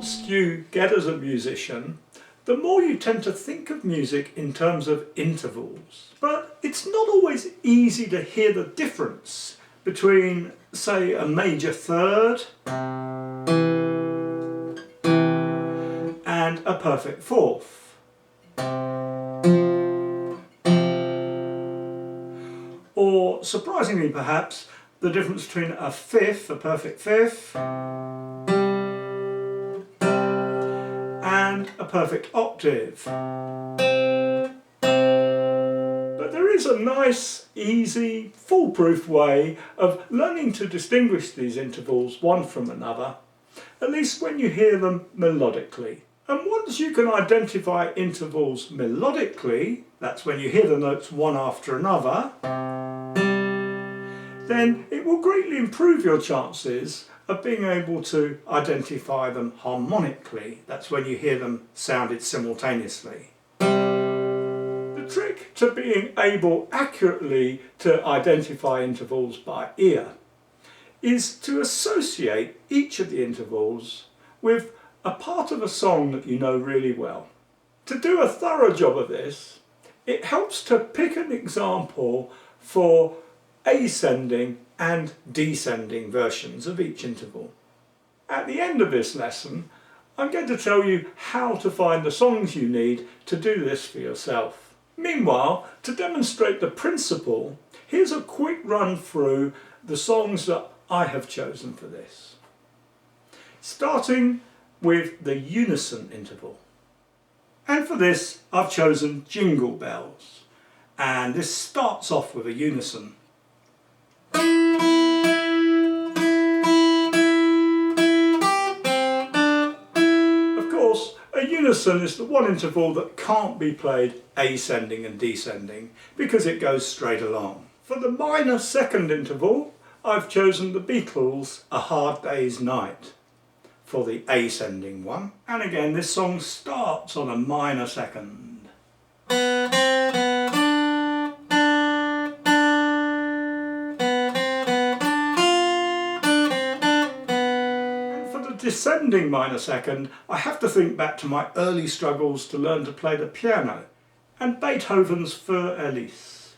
advanced you get as a musician, the more you tend to think of music in terms of intervals. But it's not always easy to hear the difference between, say, a major third and a perfect fourth. Or, surprisingly perhaps, the difference between a fifth, a perfect fifth, and a perfect octave. But there is a nice, easy, foolproof way of learning to distinguish these intervals one from another, at least when you hear them melodically. And once you can identify intervals melodically, that's when you hear the notes one after another, then it will greatly improve your chances of being able to identify them harmonically. That's when you hear them sounded simultaneously. The trick to being able accurately to identify intervals by ear is to associate each of the intervals with a part of a song that you know really well. To do a thorough job of this, it helps to pick an example for ascending and descending versions of each interval. At the end of this lesson, I'm going to tell you how to find the songs you need to do this for yourself. Meanwhile, to demonstrate the principle, here's a quick run through the songs that I have chosen for this. Starting with the unison interval. And for this, I've chosen Jingle Bells. And this starts off with a unison. Of course, a unison is the one interval that can't be played ascending and descending because it goes straight along. For the minor second interval, I've chosen the Beatles' A Hard Day's Night for the ascending one. And again, this song starts on a minor second. And for the descending minor second, I have to think back to my early struggles to learn to play the piano and Beethoven's Für Elise.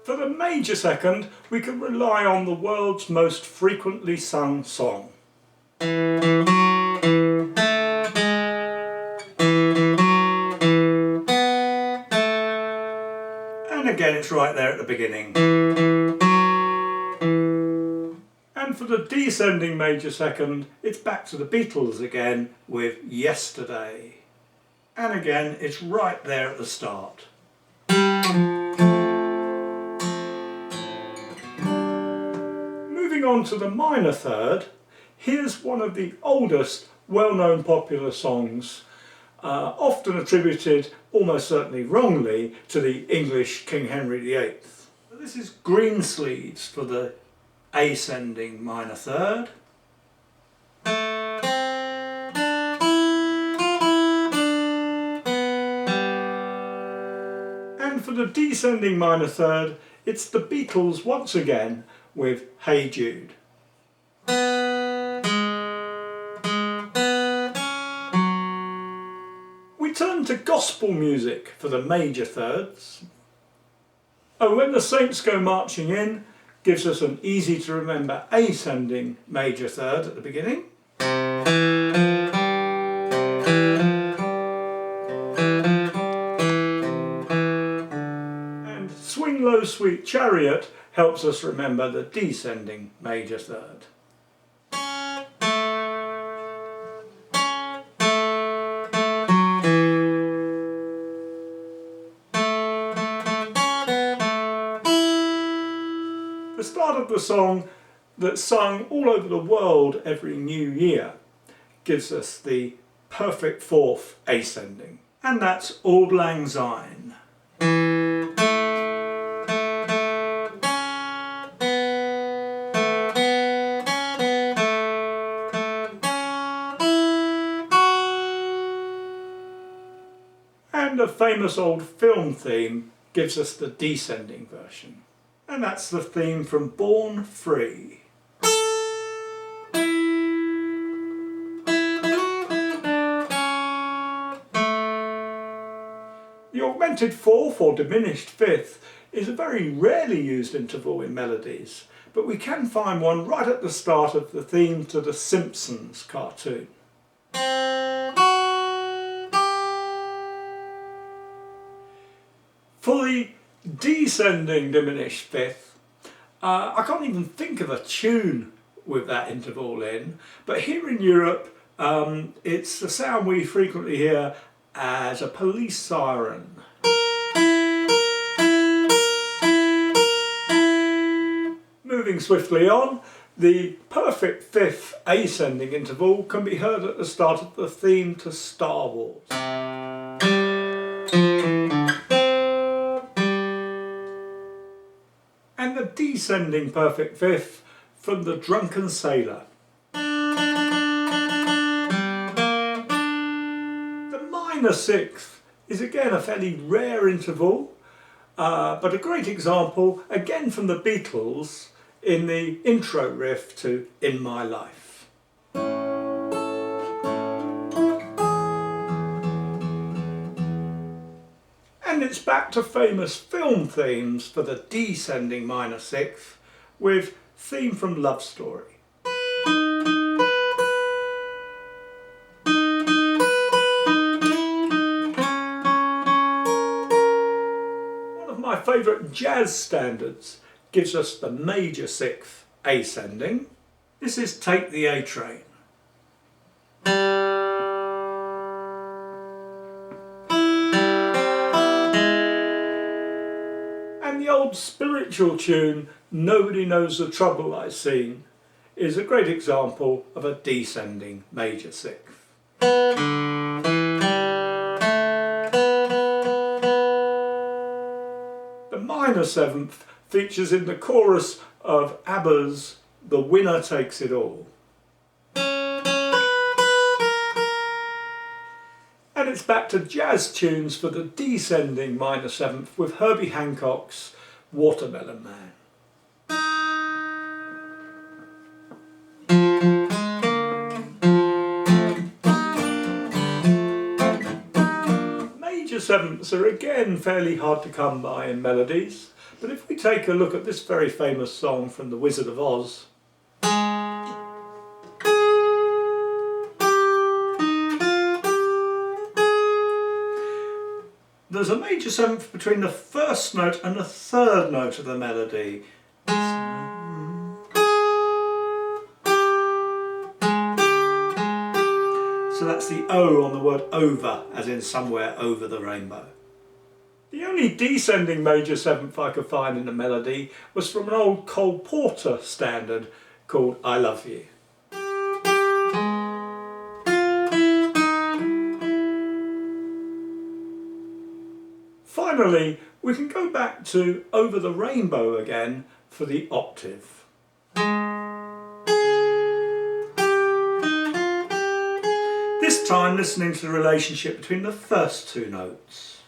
For the major second, we can rely on the world's most frequently sung song. And again, it's right there at the beginning. And for the descending major second, it's back to the Beatles again with Yesterday. And again, it's right there at the start. Moving on to the minor third, here's one of the oldest well-known popular songs, often attributed, almost certainly wrongly, to the English King Henry VIII. This is Greensleeves for the ascending minor third. And for the descending minor third, it's the Beatles once again with Hey Jude. We turn to gospel music for the major thirds. Oh, When the Saints Go Marching In gives us an easy to remember ascending major third at the beginning. And Swing Low Sweet Chariot helps us remember the descending major third. The start of the song that's sung all over the world every new year gives us the perfect fourth ascending, and that's Auld Lang Syne. And a famous old film theme gives us the descending version. And that's the theme from Born Free. The augmented fourth or diminished fifth is a very rarely used interval in melodies, but we can find one right at the start of the theme to the Simpsons cartoon. For the descending diminished fifth, I can't even think of a tune with that interval in, but here in Europe it's the sound we frequently hear as a police siren. Moving swiftly on, the perfect fifth ascending interval can be heard at the start of the theme to Star Wars. And the descending perfect fifth from the Drunken Sailor. The minor sixth is again a fairly rare interval, but a great example, again from the Beatles, in the intro riff to In My Life. And it's back to famous film themes for the descending minor sixth with theme from Love Story. One of my favourite jazz standards gives us the major sixth ascending. This is Take the A Train. And the old spiritual tune Nobody Knows the Trouble I Seen is a great example of a descending major sixth. The minor seventh features in the chorus of ABBA's The Winner Takes It All. And it's back to jazz tunes for the descending minor seventh with Herbie Hancock's Watermelon Man. Major sevenths are again fairly hard to come by in melodies. But if we take a look at this very famous song from The Wizard of Oz, there's a major seventh between the first note and the third note of the melody. So that's the O on the word over, as in somewhere over the rainbow. The only descending major seventh I could find in the melody was from an old Cole Porter standard called I Love You. Finally, we can go back to Over the Rainbow again for the octave. This time listening to the relationship between the first two notes.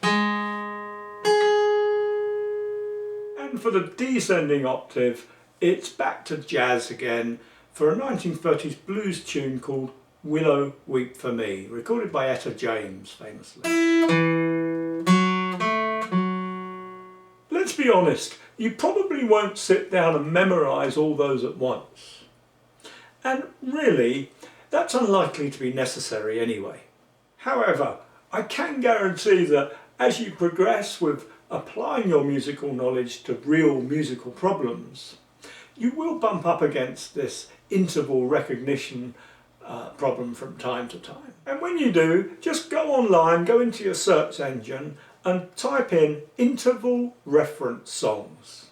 And for the descending octave, it's back to jazz again for a 1930s blues tune called Willow Weep for Me, recorded by Etta James famously. Let's be honest, you probably won't sit down and memorise all those at once. And really, that's unlikely to be necessary anyway. However, I can guarantee that as you progress with applying your musical knowledge to real musical problems, you will bump up against this interval recognition problem from time to time. And when you do, just go online, go into your search engine and type in interval reference songs.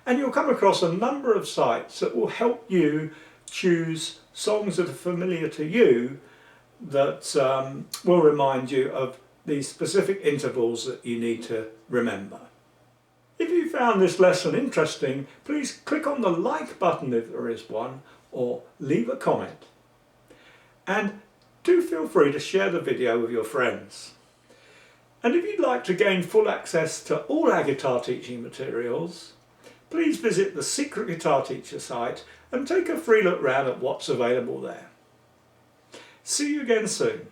And you'll come across a number of sites that will help you choose songs that are familiar to you that will remind you of the specific intervals that you need to remember. If you found this lesson interesting, please click on the like button if there is one, or leave a comment. And do feel free to share the video with your friends. And if you'd like to gain full access to all our guitar teaching materials, please visit the Secret Guitar Teacher site and take a free look round at what's available there. See you again soon.